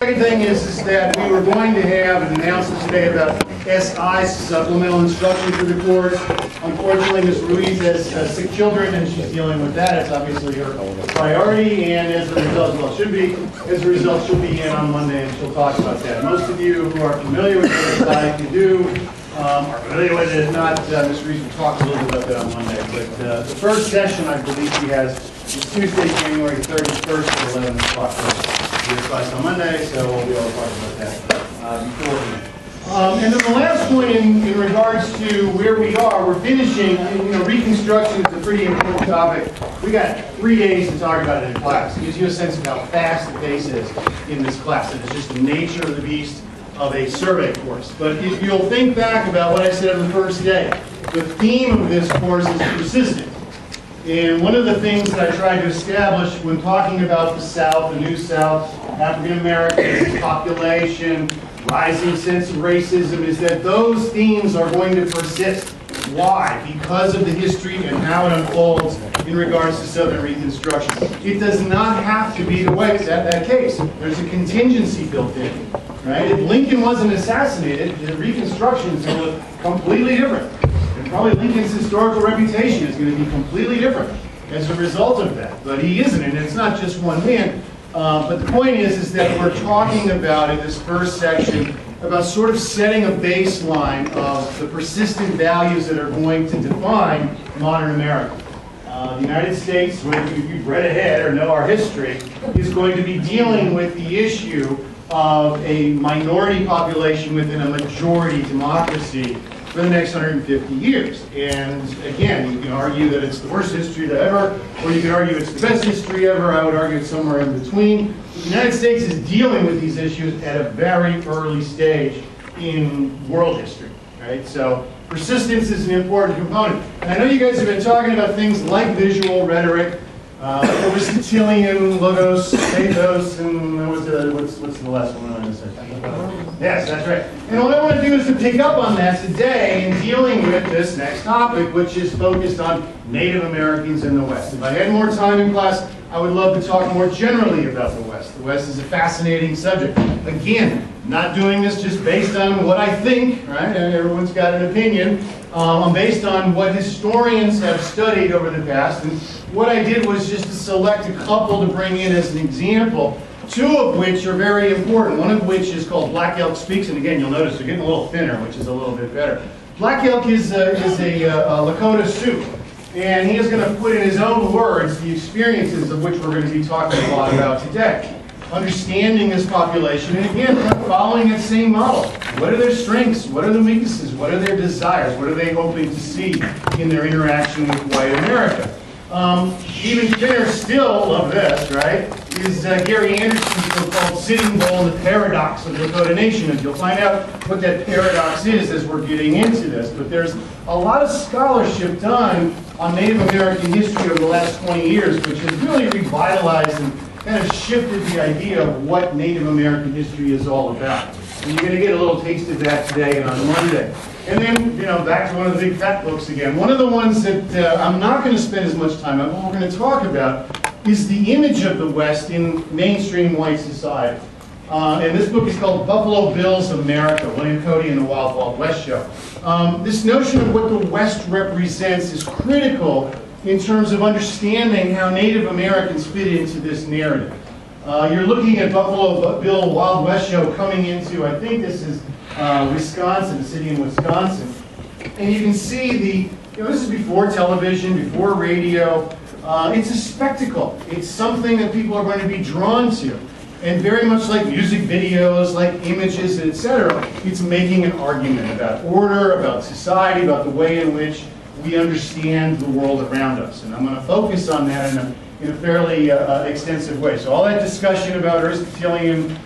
Second thing is that we were going to have an announcement today about SI, supplemental instruction for the course. Unfortunately, Ms. Ruiz has sick children and she's dealing with that. It's obviously her priority, and as a result, well, should be. As a result, she'll be in on Monday and she'll talk about that. Most of you who are familiar with SI, if you do, are familiar with it. If not, Ms. Ruiz will talk a little bit about that on Monday. But the first session, I believe she has, is Tuesday, January 31st at 11 o'clock. Class on Monday, so we'll be able to talk about that beforehand. And then the last point in regards to where we are, we're finishing, Reconstruction is a pretty important topic. We got 3 days to talk about it in class. It gives you a sense of how fast the pace is in this class. It's just the nature of the beast of a survey course. But if you'll think back about what I said on the first day, the theme of this course is persistence. And one of the things that I tried to establish when talking about the South, the New South, African Americans, population, rising sense of racism, is that those themes are going to persist. Why? Because of the history and how it unfolds in regards to Southern Reconstruction. It does not have to be the way that case. There's a contingency built in. Right? If Lincoln wasn't assassinated, the Reconstruction is going to look completely different. Probably Lincoln's historical reputation is going to be completely different as a result of that. But he isn't, and it's not just one man. But the point is that we're talking about in this first section about sort of setting a baseline of the persistent values that are going to define modern America. The United States, if you've read ahead or know our history, is going to be dealing with the issue of a minority population within a majority democracy for the next 150 years. And again, you can argue that it's the worst history ever, or you can argue it's the best history ever. I would argue it's somewhere in between. The United States is dealing with these issues at a very early stage in world history, right? So persistence is an important component. And I know you guys have been talking about things like visual rhetoric, Aristotelian logos, pathos, and what's the last one I'm going to say? Yes, that's right. And what I want to do is to pick up on that today in dealing with this next topic, which is focused on Native Americans in the West. If I had more time in class, I would love to talk more generally about the West. The West is a fascinating subject. Again, not doing this just based on what I think, right? Everyone's got an opinion. I'm based on what historians have studied over the past. And what I did was just to select a couple to bring in as an example, 2 of which are very important. One of which is called Black Elk Speaks, and again, you'll notice they're getting a little thinner, which is a little bit better. Black Elk is a Lakota Sioux, and he is going to put in his own words the experiences of which we're going to be talking a lot about today. Understanding this population, and again, following that same model. What are their strengths? What are the weaknesses? What are their desires? What are they hoping to see in their interaction with white America? Even thinner still of this, right, is Gary Anderson's book called Sitting Bull and the Paradox of the Lakota Nation. And you'll find out what that paradox is as we're getting into this. But there's a lot of scholarship done on Native American history over the last 20 years, which has really revitalized and kind of shifted the idea of what Native American history is all about. And you're going to get a little taste of that today and on Monday. And then, back to one of the big fat books again. One of the ones that I'm not going to spend as much time on, what we're going to talk about, is the image of the West in mainstream white society. And this book is called Buffalo Bill's America, William Cody and the Wild Wild West Show. This notion of what the West represents is critical in terms of understanding how Native Americans fit into this narrative. You're looking at Buffalo Bill Wild West Show coming into, I think this is Wisconsin, a city in Wisconsin. And you can see this is before television, before radio. It's a spectacle. It's something that people are going to be drawn to. And very much like music videos, like images, etc., it's making an argument about order, about society, about the way in which we understand the world around us. And I'm going to focus on that in a fairly extensive way. So all that discussion about Aristotelian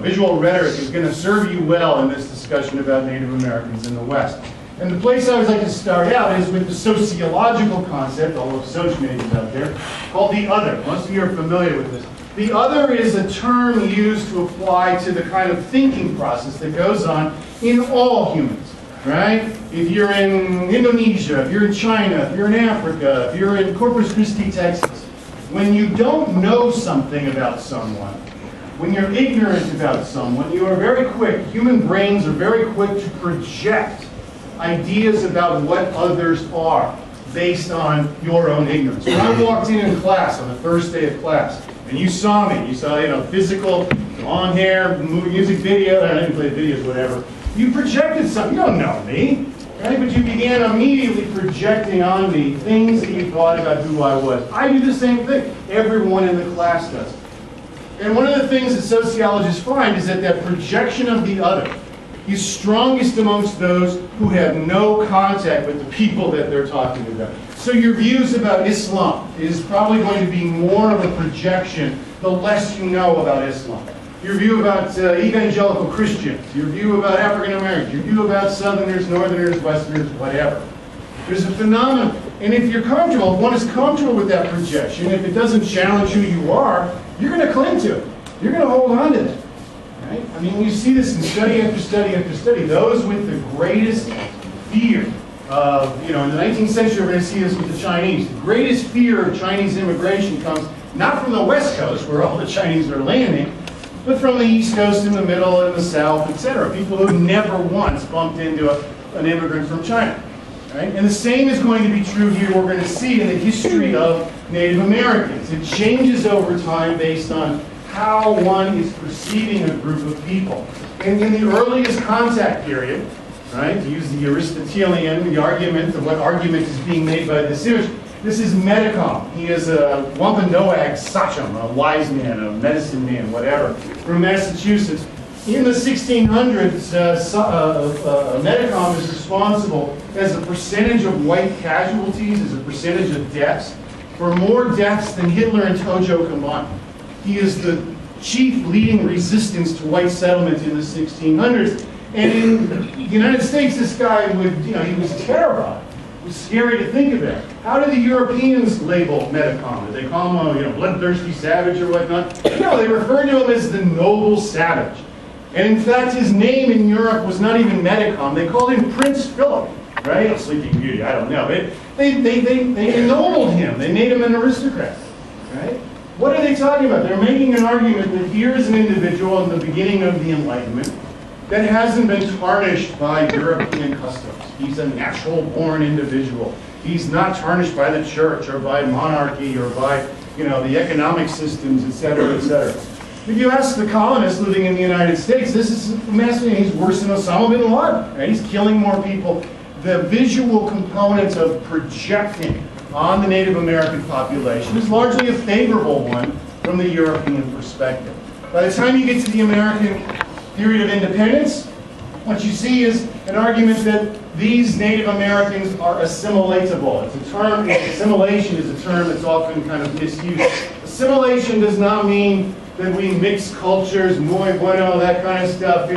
visual rhetoric is going to serve you well in this discussion about Native Americans in the West. And the place I would like to start out is with the sociological concept, although soc majors out there, called the other. Most of you are familiar with this. The other is a term used to apply to the kind of thinking process that goes on in all humans, right? If you're in Indonesia, if you're in China, if you're in Africa, if you're in Corpus Christi, Texas, when you don't know something about someone, when you're ignorant about someone, you are very quick, human brains are very quick to project ideas about what others are based on your own ignorance. When I walked in class on the first day of class, and you saw me, you saw, physical, long hair, music video, I didn't play videos, whatever. You projected something. You don't know me, right? But you began immediately projecting on me things that you thought about who I was. I do the same thing. Everyone in the class does. And one of the things that sociologists find is that projection of the other is strongest amongst those who have no contact with the people that they're talking about. So your views about Islam is probably going to be more of a projection the less you know about Islam. Your view about evangelical Christians, your view about African Americans, your view about Southerners, Northerners, Westerners, whatever. There's a phenomenon, and if you're comfortable, if one is comfortable with that projection, if it doesn't challenge who you are, you're going to cling to it. You're going to hold on to it. Right? I mean, you see this in study after study after study. Those with the greatest fear of, in the 19th century, we're going to see this with the Chinese. The greatest fear of Chinese immigration comes not from the West Coast, where all the Chinese are landing, but from the East Coast and the Middle and the South, etc. People who never once bumped into an immigrant from China. Right? And the same is going to be true here, we're going to see in the history of Native Americans. It changes over time based on how one is perceiving a group of people. And in the earliest contact period, right, to use the Aristotelian, the argument of what argument is being made by this image, this is Metacom. He is a Wampanoag Sachem, a wise man, a medicine man, whatever, from Massachusetts. In the 1600s, Metacom is responsible as a percentage of white casualties, as a percentage of deaths, for more deaths than Hitler and Tojo combined. He is the chief leading resistance to white settlement in the 1600s. And in the United States, this guy would, he was terrified. It was scary to think about. How do the Europeans label Metacom? Do they call him bloodthirsty savage or whatnot? No, they refer to him as the noble savage. And in fact, his name in Europe was not even Metacom. They called him Prince Philip, right? Sleeping Beauty, I don't know. They ennobled him. They made him an aristocrat, right? What are they talking about? They're making an argument that here is an individual in the beginning of the Enlightenment that hasn't been tarnished by European customs. He's a natural-born individual. He's not tarnished by the church or by monarchy or by, the economic systems, et cetera, et cetera. If you ask the colonists living in the United States, this is massive. He's worse than Osama bin Laden. Right? He's killing more people. The visual component of projecting on the Native American population is largely a favorable one from the European perspective. By the time you get to the American period of independence, what you see is an argument that these Native Americans are assimilatable. It's a term, assimilation is a term that's often kind of misused. Assimilation does not mean that we mix cultures, muy bueno, that kind of stuff.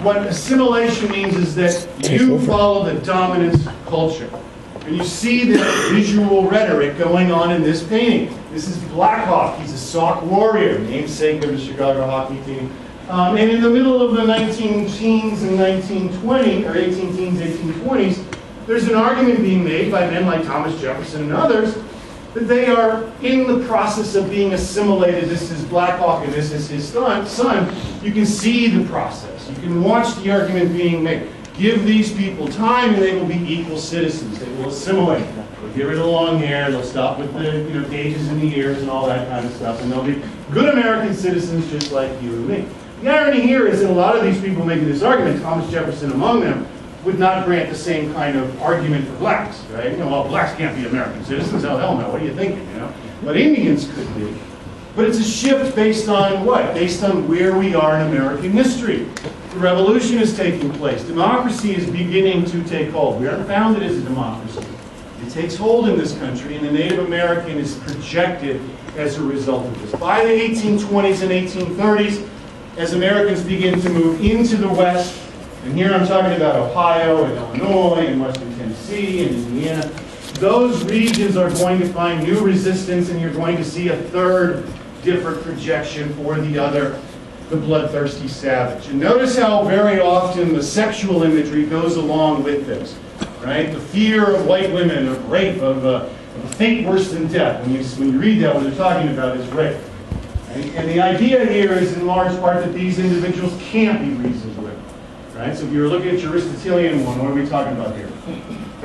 What assimilation means is that you follow the dominant culture. And you see the visual rhetoric going on in this painting. This is Black Hawk. He's a Sauk warrior, namesake of the Chicago hockey team. And in the middle of the 19 teens and 1920s, or 18 teens, 1820s, there's an argument being made by men like Thomas Jefferson and others that they are in the process of being assimilated. This is Black Hawk and this is his son. You can see the process. You can watch the argument being made. Give these people time and they will be equal citizens. They will assimilate. They'll get rid of the long hair. They'll stop with the gauges in the ears and all that kind of stuff. And they'll be good American citizens just like you and me. The irony here is that a lot of these people making this argument, Thomas Jefferson among them, would not grant the same kind of argument for blacks, right? Well, blacks can't be American citizens. Oh, hell no. What are you thinking, But Indians could be. But it's a shift based on what? Based on where we are in American history. The revolution is taking place. Democracy is beginning to take hold. We aren't founded as a democracy. It takes hold in this country, and the Native American is projected as a result of this. By the 1820s and 1830s, as Americans begin to move into the West, and here I'm talking about Ohio and Illinois and Western Tennessee and Indiana, those regions are going to find new resistance, and you're going to see a third different projection for the other, the bloodthirsty savage. And notice how very often the sexual imagery goes along with this, right? The fear of white women, of rape, of a fate worse than death. When you read that, what they're talking about is rape. Right? And the idea here is in large part that these individuals can't be reasoned with. Right? So if you're looking at your Aristotelian one, what are we talking about here?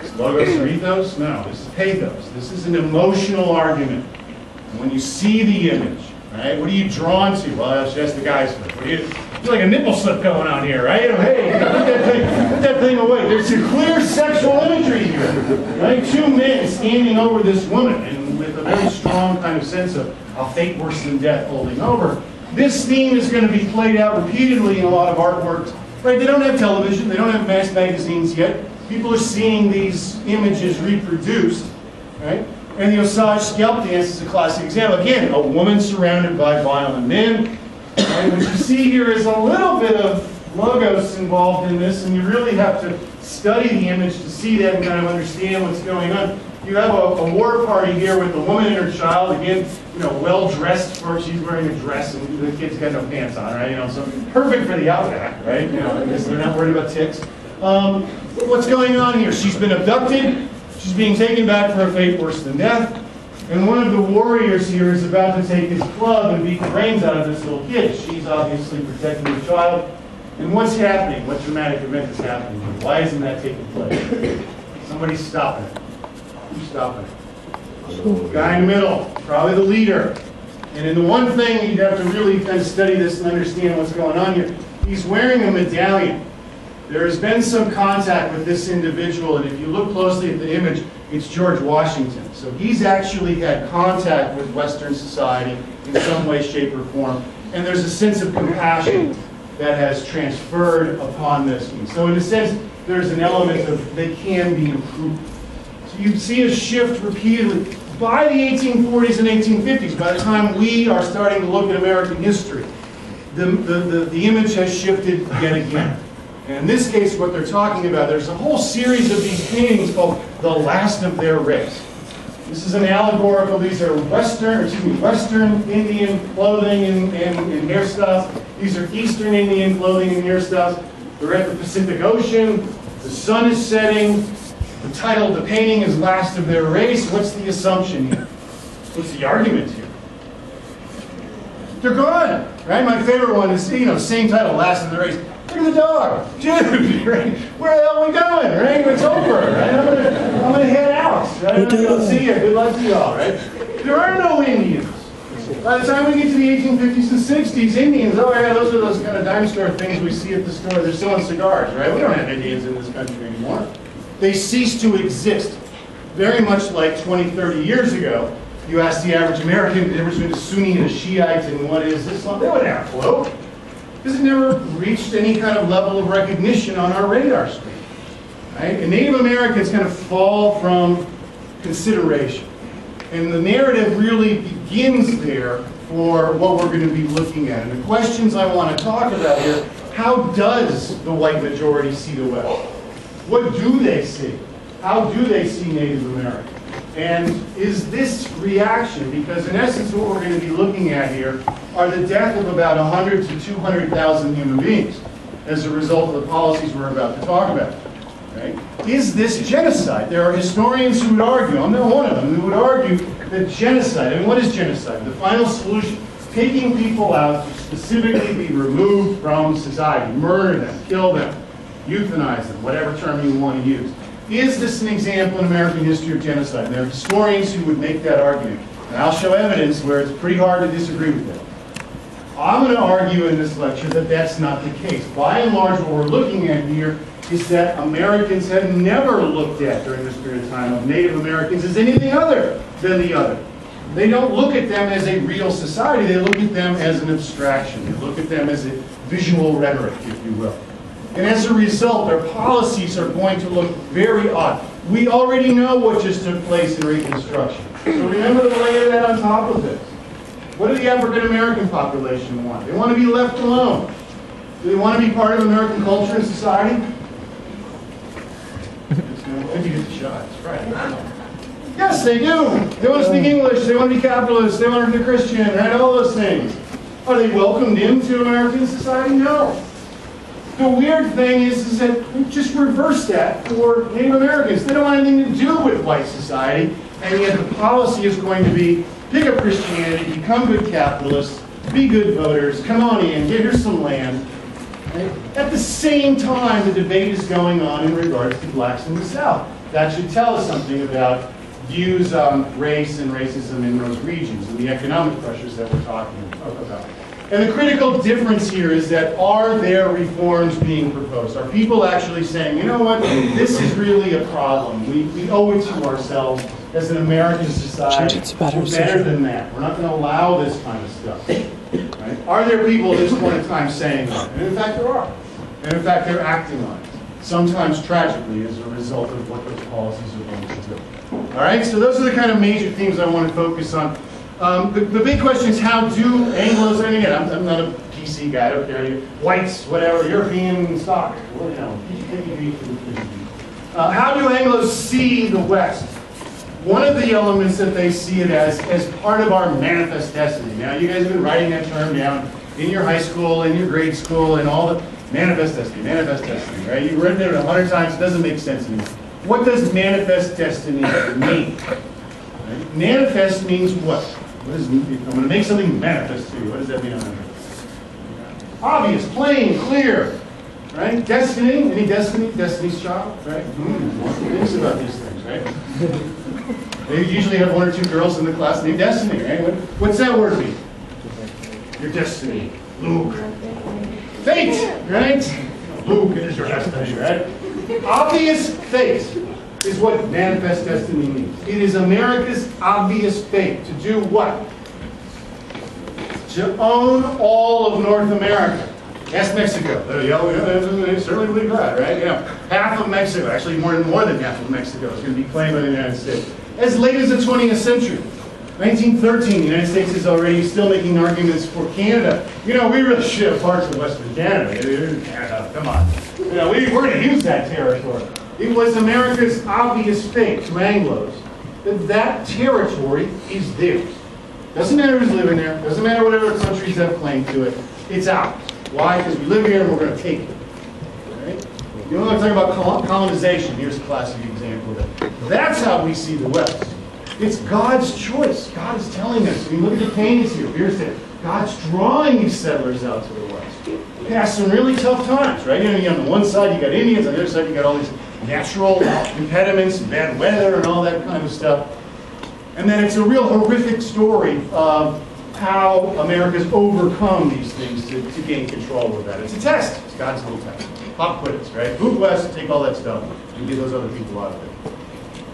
Is logos or ethos? No, this is pathos. This is an emotional argument. And when you see the image, right, what are you drawn to? Well, I should ask the guys first. There's like a nipple slip going on here, right? Hey, put that thing away. There's a clear sexual imagery here, right? Two men standing over this woman, and with a very strong kind of sense of a fate worse than death holding over. This theme is going to be played out repeatedly in a lot of artworks. Right? They don't have television. They don't have mass magazines yet. People are seeing these images reproduced, right? And the Osage scalp dance is a classic example. Again, a woman surrounded by violent men. And what you see here is a little bit of logos involved in this, and you really have to study the image to see that and kind of understand what's going on. You have a war party here with a woman and her child, again, well dressed for, she's wearing a dress and the kid's got no pants on, right? So perfect for the outback, right? I guess they're not worried about ticks. What's going on here? She's been abducted. She's being taken back for a fate worse than death. And one of the warriors here is about to take his club and beat the brains out of this little kid. She's obviously protecting the child. And what's happening? What dramatic event is happening? Why isn't that taking place? Somebody's stopping it. Who's stopping it? The guy in the middle, probably the leader. And in the one thing, you'd have to really kind of study this and understand what's going on here. He's wearing a medallion. There has been some contact with this individual, and if you look closely at the image, it's George Washington. So he's actually had contact with Western society in some way, shape, or form. And there's a sense of compassion that has transferred upon this. So in a sense, there's an element of they can be improved. So you see a shift repeatedly. By the 1840s and 1850s, by the time we are starting to look at American history, the image has shifted yet again. And in this case, what they're talking about, there's a whole series of these paintings called The Last of Their Race. This is an allegorical, these are Western Indian clothing and hairstyles. These are Eastern Indian clothing and hairstyles. They're at the Pacific Ocean. The sun is setting. The title of the painting is Last of Their Race. What's the assumption here? What's the argument here? They're gone, right? My favorite one is, same title, Last of the Race. Look at the dog. Dude, right? Where the hell are we going, right? It's over, right? I'm gonna head out, right? I'm gonna go see you. Good luck to y'all, right? There are no Indians. By the time we get to the 1850s and 60s, Indians, oh yeah, those are those kind of dime store things we see at the store. They're selling cigars, right? We don't have Indians in this country anymore. They cease to exist. Very much like 20, 30 years ago, you ask the average American the difference between a Sunni and a Shiite and what is Islam, they wouldn't have a clue. Because it never reached any kind of level of recognition on our radar screen. Right? And Native Americans kind of fall from consideration. And the narrative really begins there for what we're going to be looking at. And the questions I want to talk about here, how does the white majority see the West? What do they see? How do they see Native Americans? And is this reaction, because in essence what we're going to be looking at here are the death of about 100 to 200,000 human beings as a result of the policies we're about to talk about. Right? Is this genocide? There are historians who would argue, I'm not one of them, who would argue that genocide, I mean, what is genocide? The final solution, taking people out to specifically be removed from society, murder them, kill them, euthanize them, whatever term you want to use. Is this an example in American history of genocide? There are historians who would make that argument. And I'll show evidence where it's pretty hard to disagree with that. I'm going to argue in this lecture that that's not the case. By and large, what we're looking at here is that Americans have never looked at, during this period of time, of Native Americans as anything other than the other. They don't look at them as a real society. They look at them as an abstraction. They look at them as a visual rhetoric, if you will. And as a result, their policies are going to look very odd. We already know what just took place in Reconstruction. So remember the layer that on top of this. What do the African American population want? They want to be left alone. Do they want to be part of American culture and society? If you get the shot, that's right. Yes, they do. They want to speak English. They want to be capitalists. They want to be Christian, right? All those things. Are they welcomed into American society? No. The weird thing is that we just reversed that for Native Americans. They don't want anything to do with white society, and yet the policy is going to be pick up Christianity, become good capitalists, be good voters, come on in, here's some land. Right? At the same time, the debate is going on in regards to blacks in the South. That should tell us something about views on race and racism in those regions and the economic pressures that we're talking about. And the critical difference here is that are there reforms being proposed? Are people actually saying, you know what, this is really a problem. We owe it to ourselves as an American society. We're better than that. We're not going to allow this kind of stuff. Right? Are there people at this point in time saying that? And in fact, there are. And in fact, they're acting on it. Sometimes tragically as a result of what those policies are going to do. All right, so those are the kind of major themes I want to focus on. The big question is, how do Anglos, and again, I'm not a PC guy, I don't care, whites, whatever, European stock, you know, how do Anglos see the West? One of the elements that they see it as part of our manifest destiny. Now, you guys have been writing that term down in your high school, in your grade school, and all the manifest destiny, right? You've written it 100 times, it doesn't make sense anymore. What does manifest destiny mean? Right? Manifest means what? What does it mean? I'm going to make something manifest to you. What does that mean? Obvious, plain, clear. Right? Destiny, any destiny? Destiny's Child, right? Thinks about these things, right? They usually have one or two girls in the class named Destiny, right? What's that word mean? Your destiny. Luke. Fate, right? Luke is your destiny, right? Obvious fate is what manifest destiny means. It is America's obvious fate to do what? To own all of North America. Ask Mexico. They certainly believe that, right? You know, half of Mexico, actually more than half of Mexico is going to be claimed by the United States. As late as the 20th century. 1913, the United States is already still making arguments for Canada. You know, we really should have parts of Western Canada. Canada, come on. You know, we're going to use that territory. It was America's obvious fate to Anglos that that territory is theirs. Doesn't matter who's living there. Doesn't matter whatever countries have claim to it. It's ours. Why? Because we live here and we're going to take it. Right? You want to talk about colonization? Here's a classic example of it. That's how we see the West. It's God's choice. God is telling us. I mean, look at the paintings here. Here's it. God's drawing these settlers out to the West. Past some really tough times, right? You know, on the one side you got Indians, on the other side you got all these natural impediments, bad weather, and all that kind of stuff. And then it's a real horrific story of how America's overcome these things to gain control of that. It's a test. It's God's little test. Pop quiz, right? Move west, take all that stuff, and get those other people out of it.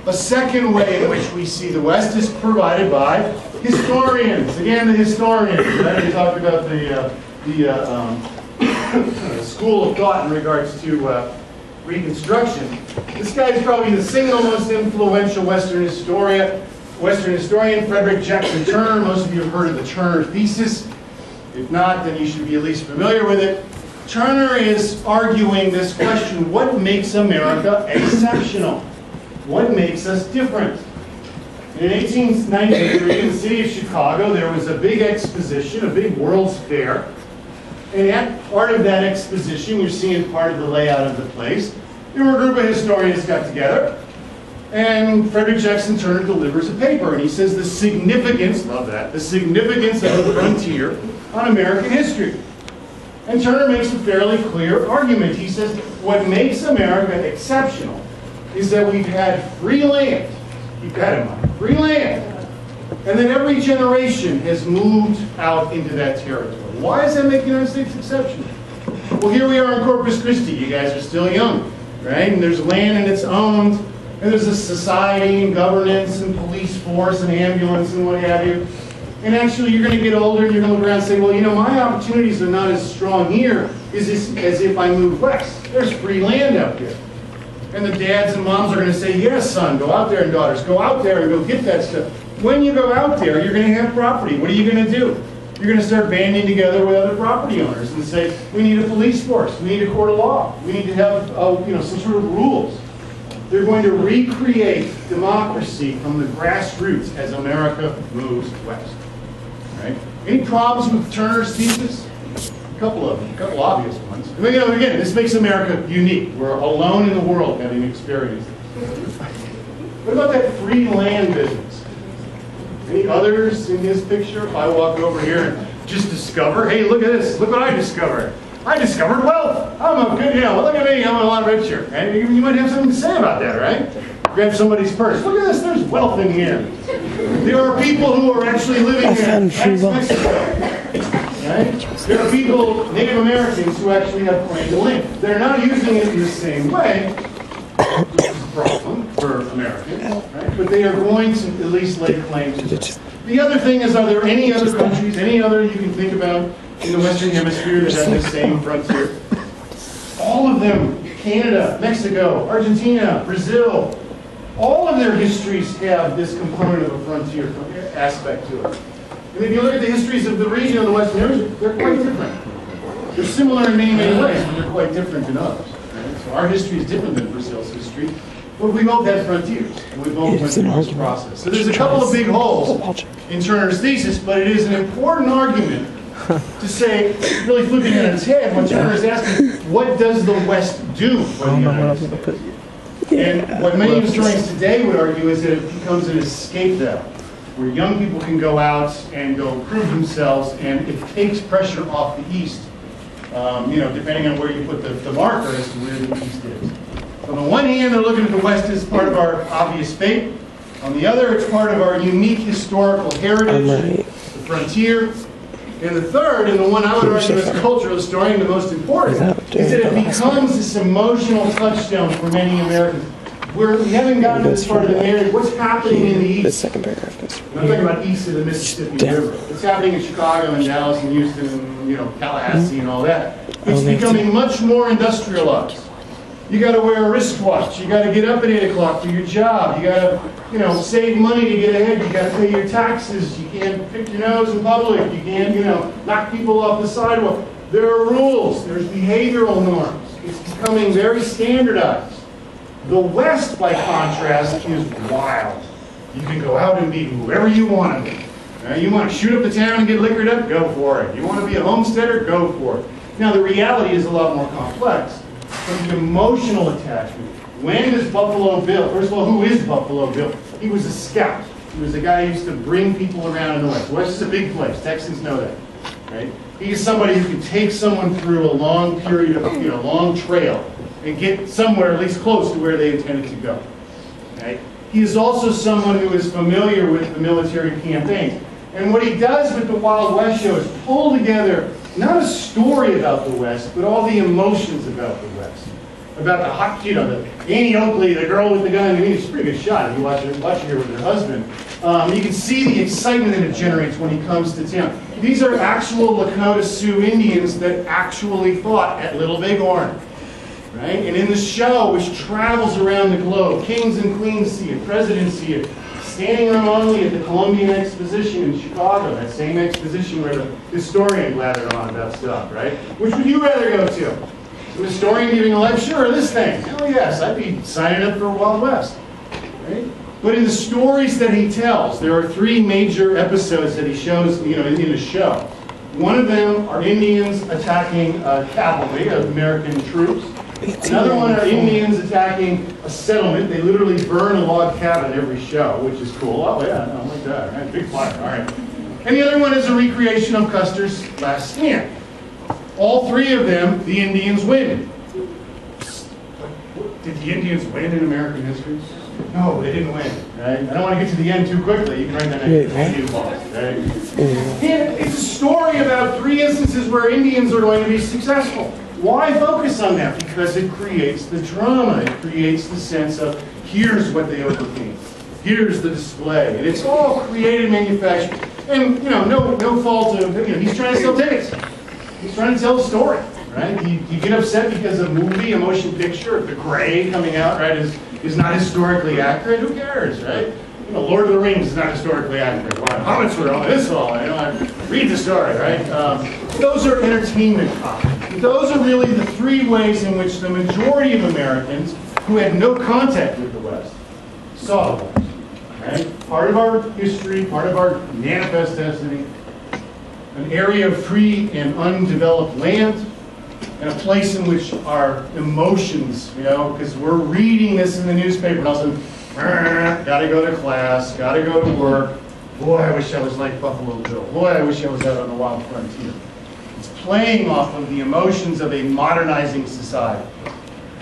A second way in which we see the West is provided by historians. Again, the historians. Right? We talked about the school of thought in regards to Reconstruction. This guy is probably the single most influential Western historian, Frederick Jackson Turner. Most of you have heard of the Turner thesis. If not, then you should be at least familiar with it. Turner is arguing this question: what makes America exceptional? What makes us different? In 1893, in the city of Chicago, there was a big exposition, a big World's Fair. And at part of that exposition, you're seeing part of the layout of the place. There were a group of historians got together, and Frederick Jackson Turner delivers a paper, and he says the significance, love that, the significance of the frontier on American history. And Turner makes a fairly clear argument. He says what makes America exceptional is that we've had free land. Keep that in mind. Free land. And then every generation has moved out into that territory. Why does that make the United States exceptional? Well, here we are in Corpus Christi. You guys are still young, right? And there's land and it's owned. And there's a society and governance and police force and ambulance and what have you. And actually, you're going to get older and you're going to look around and say, well, you know, my opportunities are not as strong here as if I move west. There's free land out there. And the dads and moms are going to say, yes, son, go out there, and daughters, go out there and go get that stuff. When you go out there, you're going to have property. What are you going to do? You're going to start banding together with other property owners and say, we need a police force. We need a court of law. We need to have some sort of rules. They're going to recreate democracy from the grassroots as America moves west. Right? Any problems with Turner's thesis? A couple obvious ones. I mean, again, this makes America unique. We're alone in the world having experienced this. What about that free land business? Any others in this picture? If I walk over here and just discover, hey, look at this, look what I discovered. I discovered wealth. I'm a good, look at me, I'm a lot richer. And you might have something to say about that, right? Grab somebody's purse. Look at this, there's wealth in here. There are people who are actually living here. That's Mexico. Right? There are people, Native Americans, who actually have claim to land. They're not using it in the same way, which is a problem for Americans, right? But they are going to at least lay claim to it. The other thing is, are there any other countries, any other you can think about in the Western Hemisphere that have the same frontier? All of them, Canada, Mexico, Argentina, Brazil, all of their histories have this component of a frontier aspect to it. And if you look at the histories of the region of the Western Hemisphere, they're quite different. They're similar in many, many ways, but they're quite different in others. Right? So our history is different than Brazil's history, but we both had frontiers, and we both went through this process. So there's a couple of big holes in Turner's thesis, but it is an important argument to say, really flipping it on its head, when Turner is asking, what does the West do for the United States? And what many historians today would argue is that it becomes an escape valve, where young people can go out and go prove themselves, and it takes pressure off the East, depending on where you put the marker as to where the East is. On the one hand, they're looking at the West as part of our obvious fate. On the other, it's part of our unique historical heritage, the frontier. And the third, and the one I would argue as a cultural historian, the most important, is that it becomes this emotional touchstone for many Americans. We haven't gotten to this part of the narrative. What's happening in the East? The second paragraph. I'm talking about east of the Mississippi River. What's happening in Chicago and Dallas and Houston and Tallahassee and all that? It's becoming much more industrialized. You got to wear a wristwatch. You got to get up at 8 o'clock for your job. You got to, save money to get ahead. You got to pay your taxes. You can't pick your nose in public. You can't, knock people off the sidewalk. There are rules. There's behavioral norms. It's becoming very standardized. The West, by contrast, is wild. You can go out and be whoever you want to be. You want to shoot up the town and get liquored up? Go for it. You want to be a homesteader? Go for it. Now, the reality is a lot more complex. From the emotional attachment, when does Buffalo Bill, first of all, who is Buffalo Bill? He was a scout. He was a guy who used to bring people around in the West. The West is a big place. Texans know that, right? He's somebody who can take someone through a long period of, long trail and get somewhere at least close to where they intended to go, right? He is also someone who is familiar with the military campaigns. And what he does with the Wild West show is pull together not a story about the West, but all the emotions about the West. About the hot, the Annie Oakley, the girl with the gun. I mean, it's a pretty good shot if you watch her with her husband. You can see the excitement that it generates when he comes to town. These are actual Lakota Sioux Indians that actually fought at Little Bighorn. Right? And in the show, which travels around the globe, kings and queens see it, presidents see it, standing room only at the Columbian Exposition in Chicago, that same exposition where the historian lathered on about stuff, right? Which would you rather go to? A historian giving a lecture or this thing? Hell yes, I'd be signing up for Wild West, right? But in the stories that he tells, there are three major episodes that he shows, in the show. One of them are Indians attacking cavalry of American troops. Another one are Indians attacking a settlement. They literally burn a log cabin every show, which is cool. Oh yeah, I like that. Right? Big fire, all right. And the other one is a recreation of Custer's Last Stand. All three of them, the Indians win. Did the Indians win in American history? No, they didn't win. Right? I don't want to get to the end too quickly. You can write that next Indian laws. Right? And it's a story about three instances where Indians are going to be successful. Why focus on that? Because it creates the drama. It creates the sense of, here's what they overcame. Here's the display. And it's all created, manufactured. And, no fault of, he's trying to sell tickets. He's trying to tell a story, right? You get upset because a movie, a motion picture, The Gray coming out, right, is not historically accurate. Who cares, right? Lord of the Rings is not historically accurate. Hobbits were on this all. I read the story, right? Those are entertainment topics. Those are really the three ways in which the majority of Americans who had no contact with the West saw the West. Right? Part of our history, part of our manifest destiny, an area of free and undeveloped land, and a place in which our emotions, because we're reading this in the newspaper, and all of a sudden, gotta go to class, gotta go to work, Boy, I wish I was like Buffalo Bill. Boy, I wish I was out on the wild frontier. It's playing off of the emotions of a modernizing society.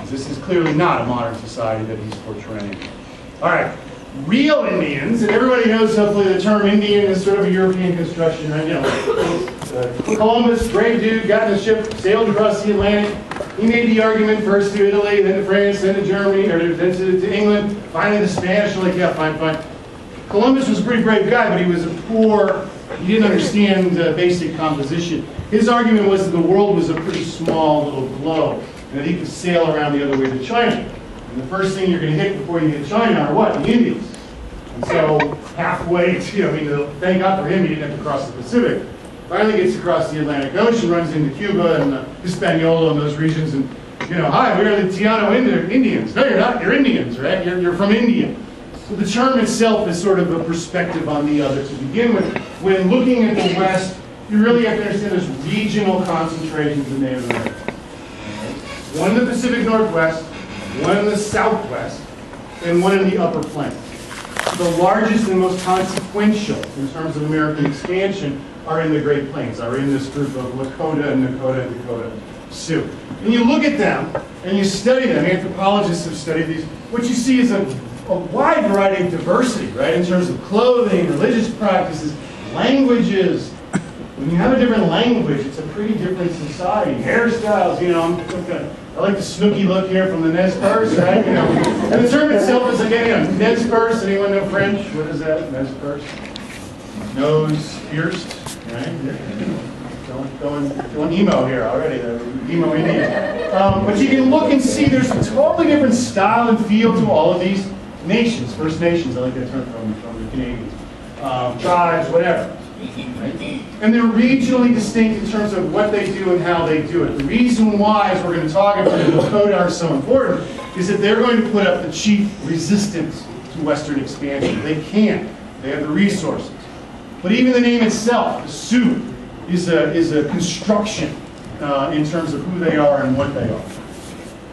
This is clearly not a modern society that he's portraying. All right, real Indians, and everybody knows hopefully the term Indian is sort of a European construction, right? You know, Columbus, brave dude, got in a ship, sailed across the Atlantic. He made the argument first to Italy, then to France, then to Germany, or then to England. Finally, the Spanish were like, yeah, fine, fine. Columbus was a pretty brave guy, but he was a poor, he didn't understand basic composition. His argument was that the world was a pretty small little globe, and that he could sail around the other way to China. And the first thing you're going to hit before you get to China are what? The Indians. And so halfway to, thank God for him, he didn't have to cross the Pacific. Finally gets across the Atlantic Ocean, runs into Cuba and Hispaniola and those regions, and, hi, we are the Taino Indians. No, you're not. You're Indians, right? You're from India. So the term itself is sort of a perspective on the other to begin with. When looking at the West, you really have to understand there's regional concentrations in Native America. One in the Pacific Northwest, one in the Southwest, and one in the Upper Plains. The largest and most consequential in terms of American expansion are in the Great Plains, are in this group of Lakota and Nakota and Dakota Sioux. And you look at them and you study them. Anthropologists have studied these. What you see is a wide variety of diversity, right, in terms of clothing, religious practices, languages. When you have a different language, it's a pretty different society. Hairstyles, I like the snooky look here from the Nez Perce, right? And the term itself is, again, Nez Perce. Anyone know French? What is that, Nez Perce? Nose pierced, right? Going emo here already, emo Indian. But you can look and see there's a totally different style and feel to all of these nations, First Nations, I like that term from the Canadians, tribes, whatever. Right? And they're regionally distinct in terms of what they do and how they do it. The reason why, as we're going to talk about, the Lakota are so important is that they're going to put up the chief resistance to Western expansion. They can. They have the resources. But even the name itself, the Sioux, is a construction in terms of who they are and what they are.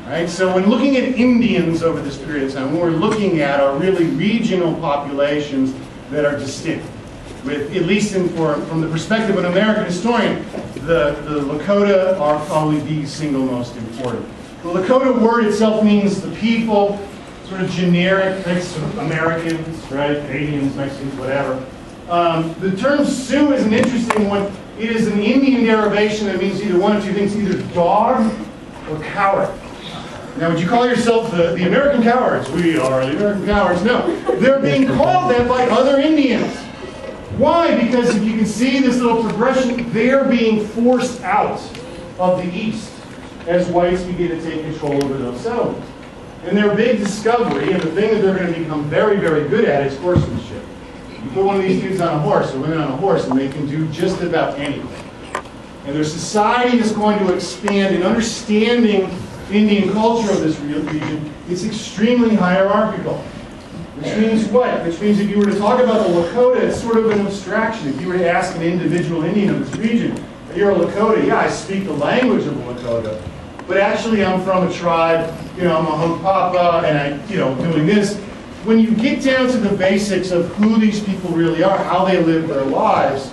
Right? So when looking at Indians over this period of time, what we're looking at are really regional populations that are distinct. With, at least from the perspective of an American historian, the Lakota are probably the single most important. The Lakota word itself means the people, sort of generic, mix of Americans, right, Canadians, Mexicans, whatever. The term Sioux is an interesting one. It is an Indian derivation that means either one of two things, either dog or coward. Now, would you call yourself the American cowards? We are the American cowards. No, they're being called that by other Indians. Why? Because if you can see this little progression, they're being forced out of the East as whites begin to take control over those settlements. And their big discovery, and the thing that they're going to become very, very good at, is horsemanship. You put one of these dudes on a horse, or women on a horse, and they can do just about anything. And their society is going to expand in understanding Indian culture of this region. It's extremely hierarchical. Which means what? Which means if you were to talk about the Lakota, it's sort of an abstraction. If you were to ask an individual Indian of this region, you're a Lakota, yeah, I speak the language of the Lakota, but actually I'm from a tribe, I'm a Hunkpapa, and I, doing this. When you get down to the basics of who these people really are, how they live their lives,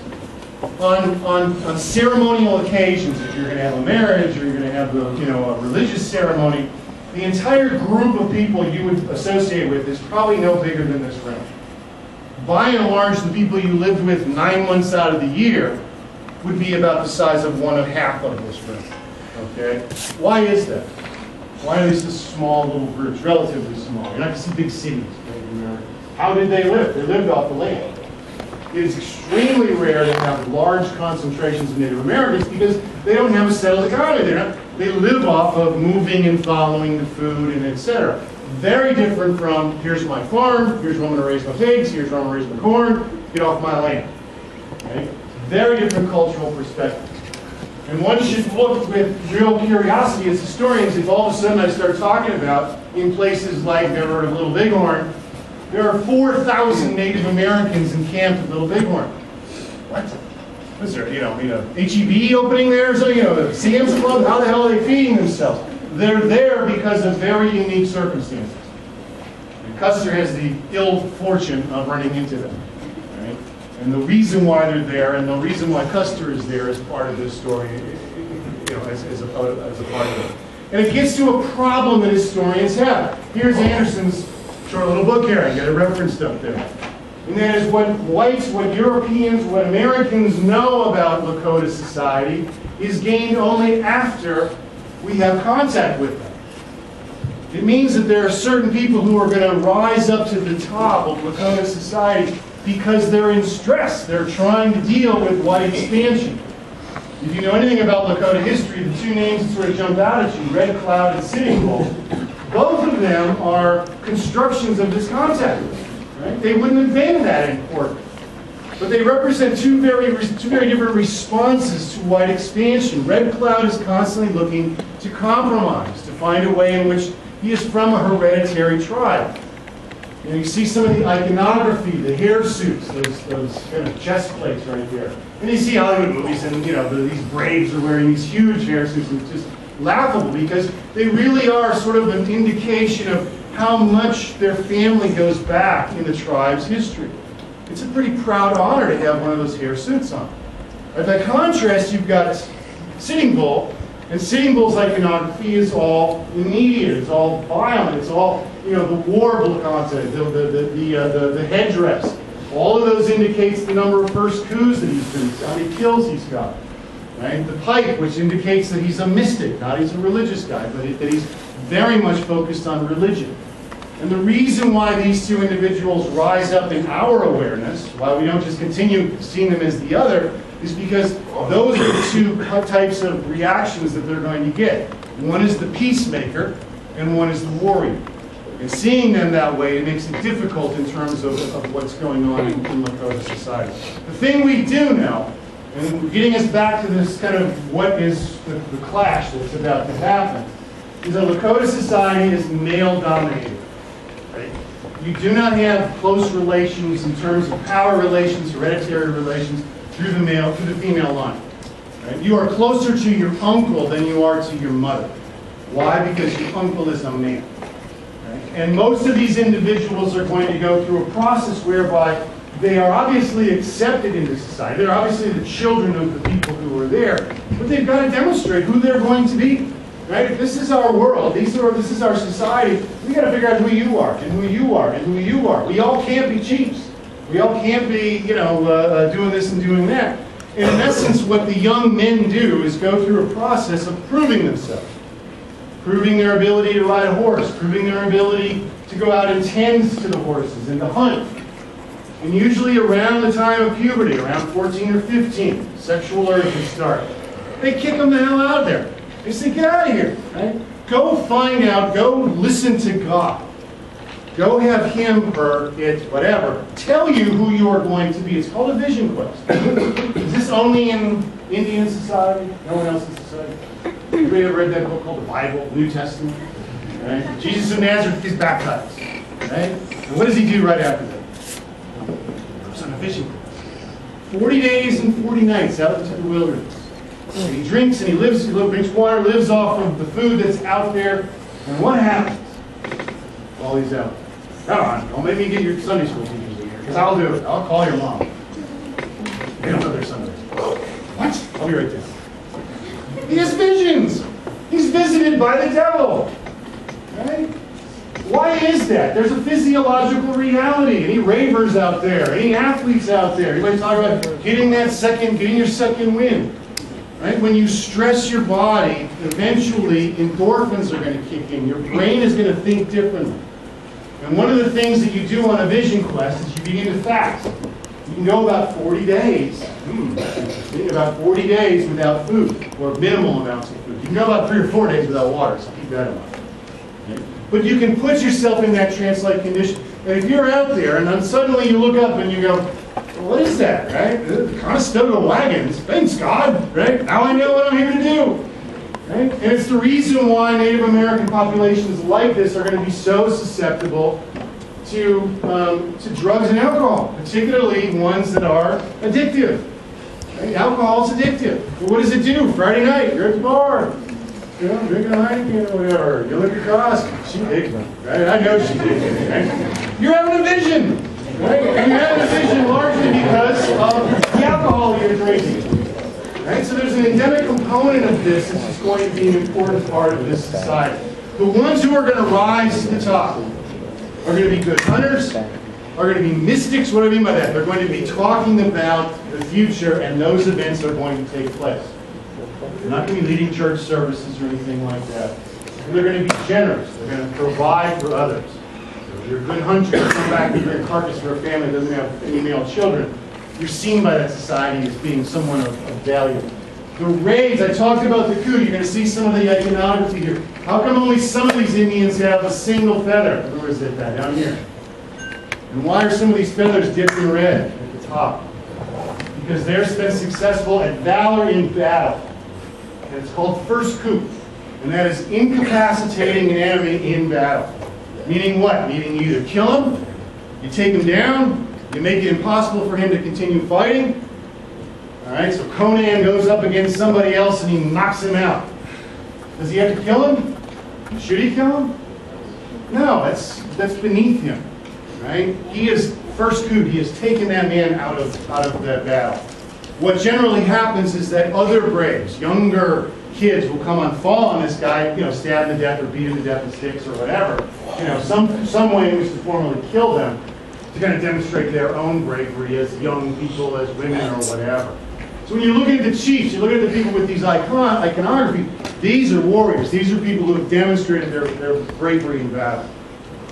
on ceremonial occasions, if you're going to have a marriage or you're going to have a religious ceremony, the entire group of people you would associate with is probably no bigger than this room. By and large, the people you lived with 9 months out of the year would be about the size of 1/2 of this room. Okay? Why is that? Why are these small little groups, relatively small? You're not going to see big cities. How did they live? They lived off the land. It is extremely rare to have large concentrations of Native Americans because they don't have a settled economy. They live off of moving and following the food and etc. Very different from, here's my farm, here's where I'm going to raise my pigs, here's where I'm going to raise my corn, get off my land. Okay? Very different cultural perspective. And one should look with real curiosity as historians if all of a sudden I start talking about in places like, never heard of Little Bighorn, there are 4,000 Native Americans encamped at Little Bighorn. What? Was there, HEB opening there? So, the Sam's Club, how the hell are they feeding themselves? They're there because of very unique circumstances. And Custer has the ill fortune of running into them. Right? And the reason why they're there and the reason why Custer is there is part of this story, as a part of it. And it gets to a problem that historians have. Here's Anderson's short little book here. I got it referenced up there. And that is what whites, what Europeans, what Americans know about Lakota society is gained only after we have contact with them. It means that there are certain people who are going to rise up to the top of Lakota society because they're in stress. They're trying to deal with white expansion. If you know anything about Lakota history, the two names that sort of jump out at you, Red Cloud and Sitting Bull, both of them are constructions of this contact. Right? They wouldn't have been that important. But they represent two very different responses to white expansion. Red Cloud is constantly looking to compromise, to find a way in which he is from a hereditary tribe. You see some of the iconography, the hair suits, those kind of chest plates right there. And you see Hollywood movies, and these braves are wearing these huge hair suits, and it's just laughable because they really are sort of an indication of how much their family goes back in the tribe's history. It's a pretty proud honor to have one of those hair suits on. Right, by contrast, you've got Sitting Bull, and Sitting Bull's iconography is all immediate, it's all violent, it's all, the war content, the headdress. All of those indicates the number of first coups that he's been, how many kills he's got. Right? The pipe, which indicates that he's a mystic, not he's a religious guy, but that he's very much focused on religion. And the reason why these two individuals rise up in our awareness, why we don't just continue seeing them as the other, is because those are the two types of reactions that they're going to get. One is the peacemaker, and one is the warrior. And seeing them that way, it makes it difficult in terms of what's going on in Lakota society. The thing we do know, and getting us back to this kind of what is the clash that's about to happen, is that Lakota society is male-dominated. Right? You do not have close relations in terms of power relations, hereditary relations, through the female line. Right? You are closer to your uncle than you are to your mother. Why? Because your uncle is a man. Right? And most of these individuals are going to go through a process whereby they are obviously accepted into society. They're obviously the children of the people who are there, but they've got to demonstrate who they're going to be. Right? If this is our world, this is our society, we got to figure out who you are, and who you are, and who you are. We all can't be chiefs. We all can't be, doing this and doing that. And in essence, what the young men do is go through a process of proving themselves. Proving their ability to ride a horse, proving their ability to go out and tend to the horses and to hunt. And usually around the time of puberty, around 14 or 15, sexual urges start. They kick them the hell out of there. They say, get out of here. Right? Go find out, go listen to God. Go have him, her, it, whatever, tell you who you are going to be. It's called a vision quest. Is this only in Indian society? No one else in society? Anybody ever read that book called the Bible, New Testament? Right? Jesus of Nazareth is baptized. Right? And what does he do right after that? It's on a vision quest. 40 days and 40 nights out into the wilderness. And he drinks and he drinks water, lives off of the food that's out there. And what happens while he's out? Come on, don't make me get your Sunday school teachers in here, because I'll do it. I'll call your mom. They don't know their Sundays. What? I'll be right there. He has visions. He's visited by the devil. Right? Why is that? There's a physiological reality. Any ravers out there? Any athletes out there? Anybody talk about getting your second wind? Right? When you stress your body, eventually endorphins are going to kick in. Your brain is going to think differently. And one of the things that you do on a vision quest is you begin to fast. You can go about 40 days, about 40 days without food, or minimal amounts of food. You can go about 3 or 4 days without water, so keep that in mind. Okay? But you can put yourself in that trance-like condition. And if you're out there, and then suddenly you look up and you go, well, what is that, right? The Conestoga wagons. Thanks, God, right? Now I know what I'm here to do. Right? And it's the reason why Native American populations like this are going to be so susceptible to drugs and alcohol, particularly ones that are addictive. Right? Alcohol is addictive. Well, what does it do? Friday night, you're at the bar, drinking a Heineken or whatever. You look across, she digs me, right? I know she digs me, right? You're having a vision. Right? And you have a division largely because of the alcohol you're drinking. Right? So there's an endemic component of this that's just going to be an important part of this society. The ones who are going to rise to the top are going to be good hunters, are going to be mystics. What do I mean by that? They're going to be talking about the future, and those events are going to take place. They're not going to be leading church services or anything like that. They're going to be generous. They're going to provide for others. So if you're a good hunter, you come back with your carcass for a family that doesn't have any male children, you're seen by that society as being someone of value. The raids, I talked about the coup. You're going to see some of the iconography here. How come only some of these Indians have a single feather? Where is it? That down here. And why are some of these feathers dipped in red at the top? Because they're been successful at valor in battle. And it's called first coup. And that is incapacitating an enemy in battle. Meaning what? Meaning you either kill him, you take him down, you make it impossible for him to continue fighting. All right, so Conan goes up against somebody else and he knocks him out. Does he have to kill him? Should he kill him? No, that's beneath him. Right? He is first coup. He has taken that man out of that battle. What generally happens is that other braves, younger kids, will come and fall on this guy, stab him to death or beat him to death with sticks or whatever. Some way in which to formally kill them to kind of demonstrate their own bravery as young people, as women, or whatever. So when you're looking at the chiefs, you look at the people with these iconography, these are warriors. These are people who have demonstrated their bravery in battle.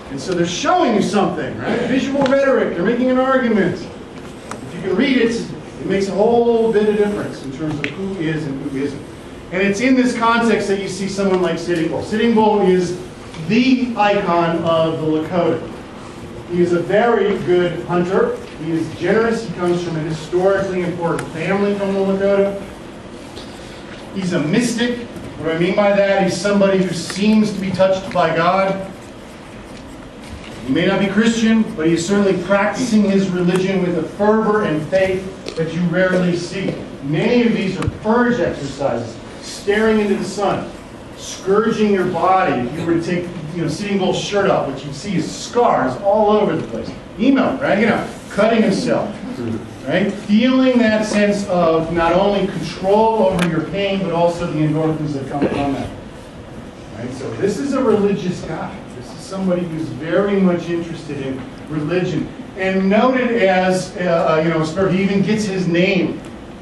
And so they're showing you something, right? Visual rhetoric, they're making an argument. If you can read it, it makes a whole bit of difference in terms of who is and who isn't. And it's in this context that you see someone like Sitting Bull. Sitting Bull is the icon of the Lakota. He is a very good hunter. He is generous. He comes from a historically important family from the Lakota. He's a mystic. What do I mean by that? He's somebody who seems to be touched by God. He may not be Christian, but he is certainly practicing his religion with a fervor and faith that you rarely see. Many of these are purge exercises, staring into the sun, scourging your body. If you were to take Sitting Bull's shirt off, what you'd see is scars all over the place. Emo, right? Cutting himself, right? Feeling that sense of not only control over your pain, but also the endorphins that come from that. Right? So this is a religious guy. This is somebody who's very much interested in religion and noted as, he even gets his name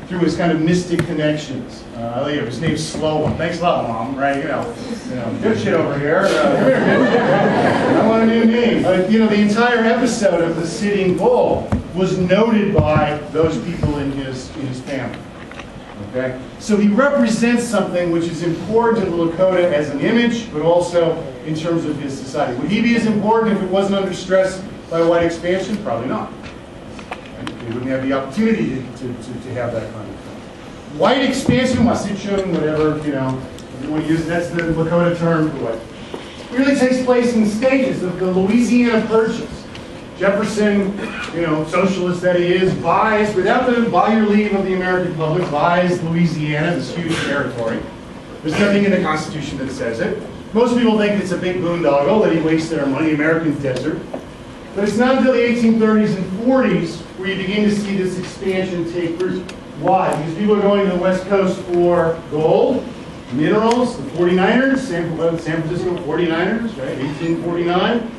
through his kind of mystic connections. His name's Slow One. Thanks a lot, Mom. Right? Good shit over here. Come here, I want a new name. But the entire episode of the Sitting Bull was noted by those people in his family. Okay, so he represents something which is important to the Lakota as an image, but also in terms of his society. Would he be as important if it wasn't under stress by white expansion? Probably not. He wouldn't have the opportunity to have that kind of thing. White expansion, Wasichun, whatever, you want to use, that's the Lakota term for it. Really takes place in stages of the Louisiana Purchase. Jefferson, socialist that he is, by your leave of the American public, buys Louisiana, this huge territory. There's nothing in the Constitution that says it. Most people think it's a big boondoggle that he wasted our money, American desert. But it's not until the 1830s and 40s where you begin to see this expansion take root. Why? Because people are going to the West Coast for gold, minerals, the 49ers, San Francisco 49ers, right, 1849.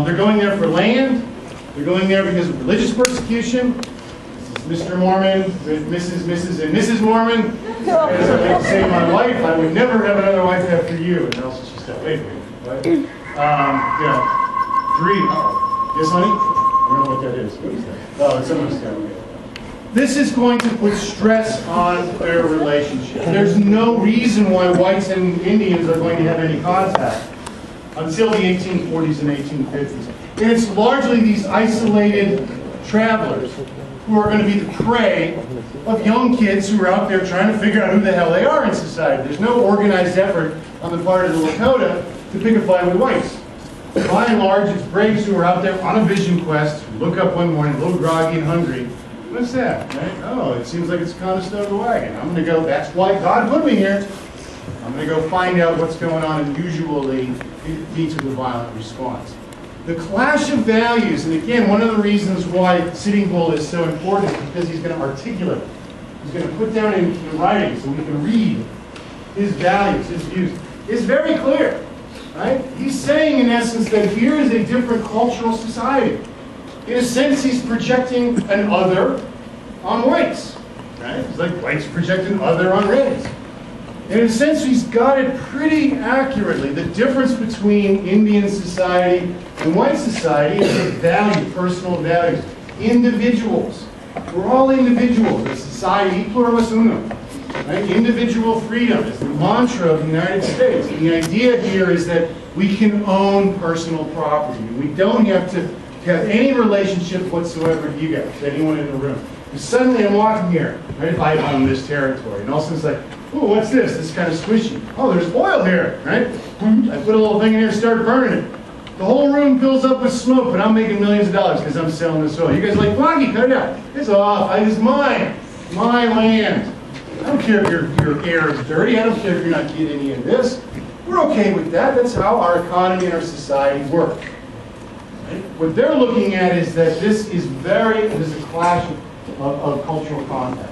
They're going there for land. They're going there because of religious persecution. This is Mr. Mormon with Mrs. and Mrs. Mormon. As I like to say to my wife, I would never have another wife after you, and else she stepped away from me. Right? 3. Yes, honey? I don't know what that is. What is that? Oh, it's someone's got. This is going to put stress on their relationship. There's no reason why whites and Indians are going to have any contact until the 1840s and 1850s. And it's largely these isolated travelers who are going to be the prey of young kids who are out there trying to figure out who the hell they are in society. There's no organized effort on the part of the Lakota to pick a fight with whites. By and large, it's braves who are out there on a vision quest, who look up one morning, a little groggy and hungry. What's that? Right? Oh, it seems like it's Conestoga wagon. I'm going to go, that's why God put me here. I'm going to go find out what's going on, and usually it leads to a violent response. The clash of values, and again, one of the reasons why Sitting Bull is so important is because he's going to articulate. He's going to put down in writing so we can read his values, his views. It's very clear, right? He's saying, in essence, that here is a different cultural society. In a sense, he's projecting an other on whites, right? It's like whites project an other on reds. And in a sense, he's got it pretty accurately. The difference between Indian society and white society is the value, personal values. Individuals. We're all individuals. It's society pluribus unum. Right? Individual freedom is the mantra of the United States. And the idea here is that we can own personal property. We don't have to have any relationship whatsoever to you guys, to anyone in the room. And suddenly I'm walking here, right, if I own this territory, and all of a sudden it's like, oh, what's this? This is kind of squishy. Oh, there's oil here, right? I put a little thing in here, start burning it. The whole room fills up with smoke, but I'm making millions of dollars because I'm selling this oil. You guys are like, Blackie, cut it out. It's off. It's mine. My land. I don't care if your air is dirty. I don't care if you're not getting any of this. We're okay with that. That's how our economy and our society work. Right? What they're looking at is that this is a clash of cultural contact.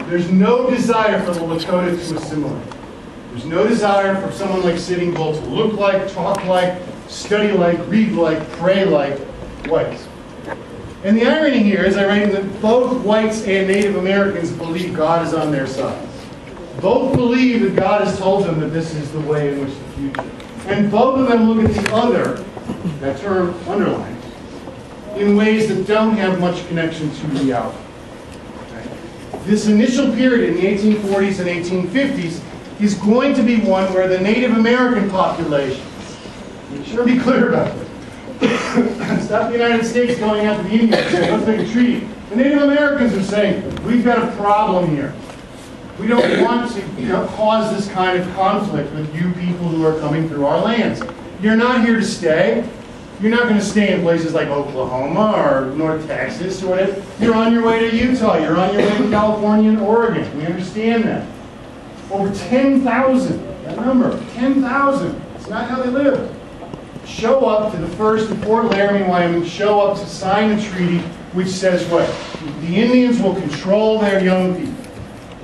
There's no desire for the Lakota to assimilate. There's no desire for someone like Sitting Bull to look like, talk like, study like, read like, pray like whites. And the irony here is I write that both whites and Native Americans believe God is on their side. Both believe that God has told them that this is the way in which the future. And both of them look at the other, that term underlined, in ways that don't have much connection to reality. This initial period in the 1840s and 1850s is going to be one where the Native American population, we should be clear about this, stop the United States going after the Indians and saying, let's make a treaty. The Native Americans are saying, we've got a problem here. We don't want to cause this kind of conflict with you people who are coming through our lands. You're not here to stay. You're not going to stay in places like Oklahoma or North Texas or whatever. You're on your way to Utah. You're on your way to California and Oregon. We understand that. Over 10,000, that number, 10,000. It's not how they live. Show up to the first in Fort Laramie, Wyoming, show up to sign a treaty which says what? The Indians will control their young people.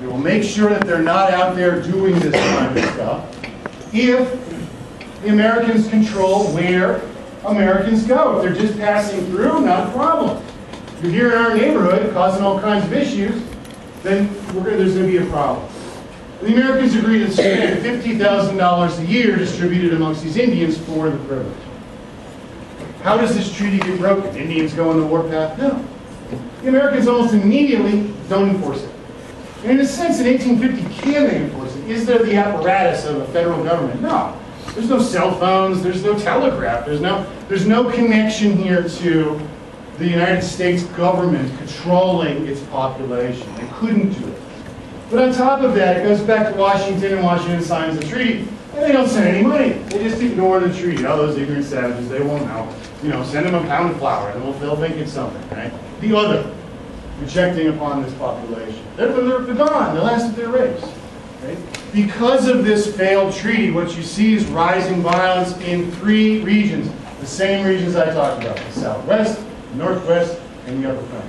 They will make sure that they're not out there doing this kind of stuff. If the Americans control where Americans go. If they're just passing through, not a problem. If you're here in our neighborhood causing all kinds of issues, then there's going to be a problem. The Americans agreed to spend $50,000 a year distributed amongst these Indians for the privilege. How does this treaty get broken? Indians go on the warpath? No. The Americans almost immediately don't enforce it. And in a sense, in 1850, can they enforce it? Is there the apparatus of a federal government? No. There's no cell phones, there's no telegraph, there's no connection here to the United States government controlling its population. They couldn't do it. But on top of that, it goes back to Washington, and Washington signs the treaty, and they don't send any money. They just ignore the treaty. Oh, those ignorant savages, they won't know. Send them a pound of flour, and they'll think it's something, right? The other, projecting upon this population. They're gone, the last of their race. Right? Because of this failed treaty, what you see is rising violence in three regions, the same regions I talked about, the Southwest, the Northwest, and the Upper Plains.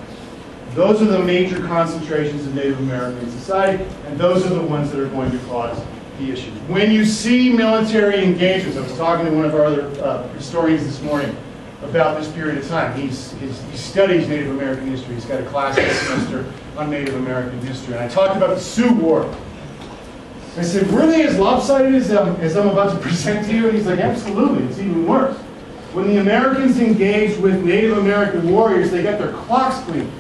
Those are the major concentrations of Native American society, and those are the ones that are going to cause the issues. When you see military engagements, I was talking to one of our other historians this morning about this period of time. He studies Native American history. He's got a class this semester on Native American history. And I talked about the Sioux War. I said, were they as lopsided as I'm about to present to you? And he's like, absolutely, it's even worse. When the Americans engaged with Native American warriors, they got their clocks cleaned.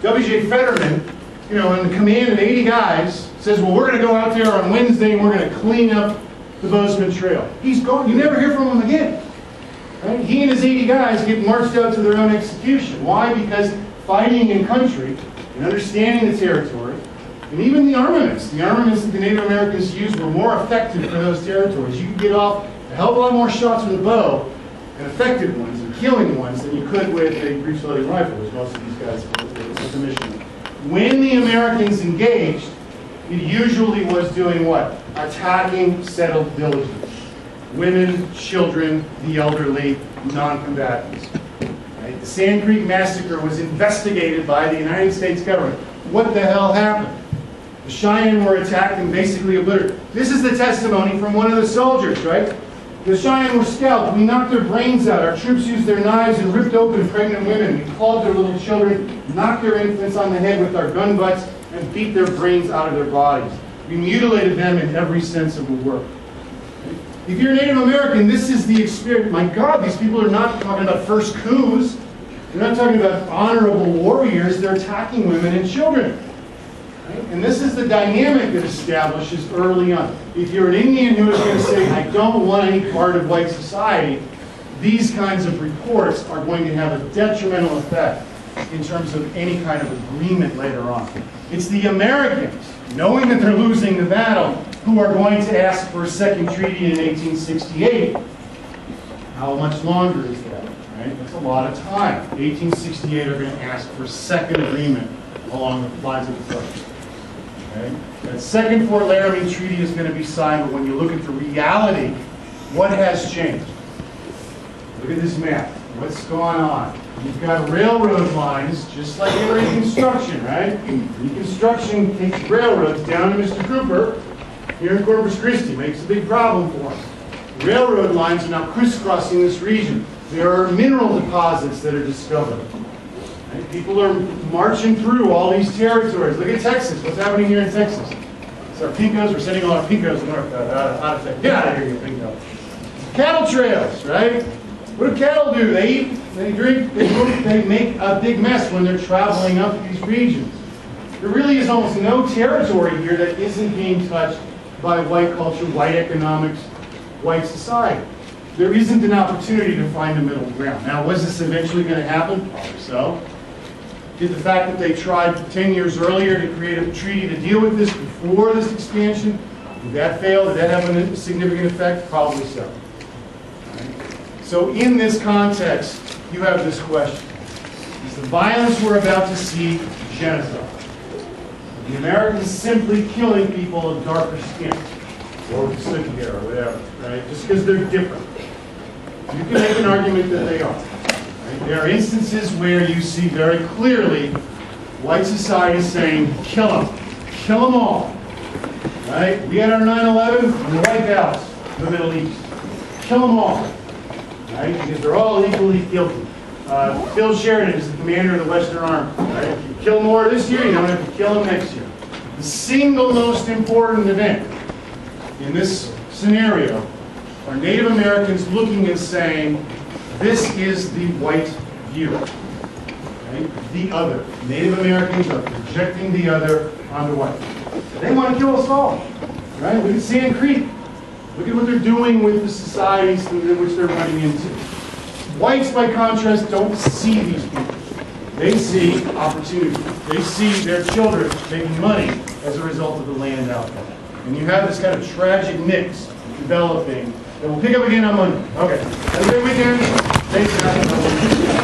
W.J. Fetterman, in the command of 80 guys, says, well, we're going to go out there on Wednesday and we're going to clean up the Bozeman Trail. He's gone. You never hear from him again. Right? He and his 80 guys get marched out to their own execution. Why? Because fighting in country and understanding the territory, and even the armaments that the Native Americans used were more effective for those territories. You could get off a hell of a lot more shots with a bow and effective ones and killing ones than you could with a breech-loading rifle, which most of these guys was the mission. When the Americans engaged, it usually was doing what? Attacking settled villages. women, children, the elderly, non-combatants. Right? The Sand Creek Massacre was investigated by the United States government. What the hell happened? The Cheyenne were attacked and basically obliterated. This is the testimony from one of the soldiers, right? The Cheyenne were scalped. We knocked their brains out. Our troops used their knives and ripped open pregnant women. We clawed their little children, knocked their infants on the head with our gun butts, and beat their brains out of their bodies. We mutilated them in every sense of the word. If you're Native American, this is the experience. My God, these people are not talking about first coups. They're not talking about honorable warriors. They're attacking women and children. Right? And this is the dynamic that establishes early on. If you're an Indian who is going to say, I don't want any part of white society, these kinds of reports are going to have a detrimental effect in terms of any kind of agreement later on. It's the Americans, knowing that they're losing the battle, who are going to ask for a second treaty in 1868. How much longer is that? Right? That's a lot of time. 1868 are going to ask for a second agreement along the lines of the first. Okay? That second Fort Laramie Treaty is going to be signed, but when you look at the reality, what has changed? Look at this map. What's going on? You've got railroad lines, just like in Reconstruction, right? Reconstruction takes railroads down to Mr. Cooper here in Corpus Christi, makes a big problem for us. Railroad lines are now crisscrossing this region. There are mineral deposits that are discovered. Right? People are marching through all these territories. Look at Texas. What's happening here in Texas? It's our Pinkos. We're sending all our Pinkos north. Out of Texas. Get out of here, you Pinko. Cattle trails, right? What do cattle do? They eat, they drink, they move, they make a big mess when they're traveling up these regions. There really is almost no territory here that isn't being touched by white culture, white economics, white society. There isn't an opportunity to find a middle ground. Now, was this eventually going to happen? Probably so. Did the fact that they tried 10 years earlier to create a treaty to deal with this before this expansion, did that fail? Did that have a significant effect? Probably so. So in this context, you have this question. Is the violence we're about to see genocide? The Americans simply killing people of darker skin, or with slick hair, or whatever, right? Just because they're different. You can make an argument that they are. Right? There are instances where you see very clearly white society saying, kill them all. Right? We had our 9/11, wipe out the Middle East. Kill them all. Right? Because they're all equally guilty. Phil Sheridan is the commander of the Western Army. Right? If you kill more this year, you don't have to kill them next year. The single most important event in this scenario are Native Americans looking and saying, this is the white view. Right? The other. Native Americans are projecting the other onto white. They want to kill us all. Right? Look at Sand Creek. Look at what they're doing with the societies in which they're running into. Whites, by contrast, don't see these people. They see opportunity. They see their children making money as a result of the land out there. And you have this kind of tragic mix developing that we'll pick up again on Monday. Okay. Have a great weekend. Thanks for having us.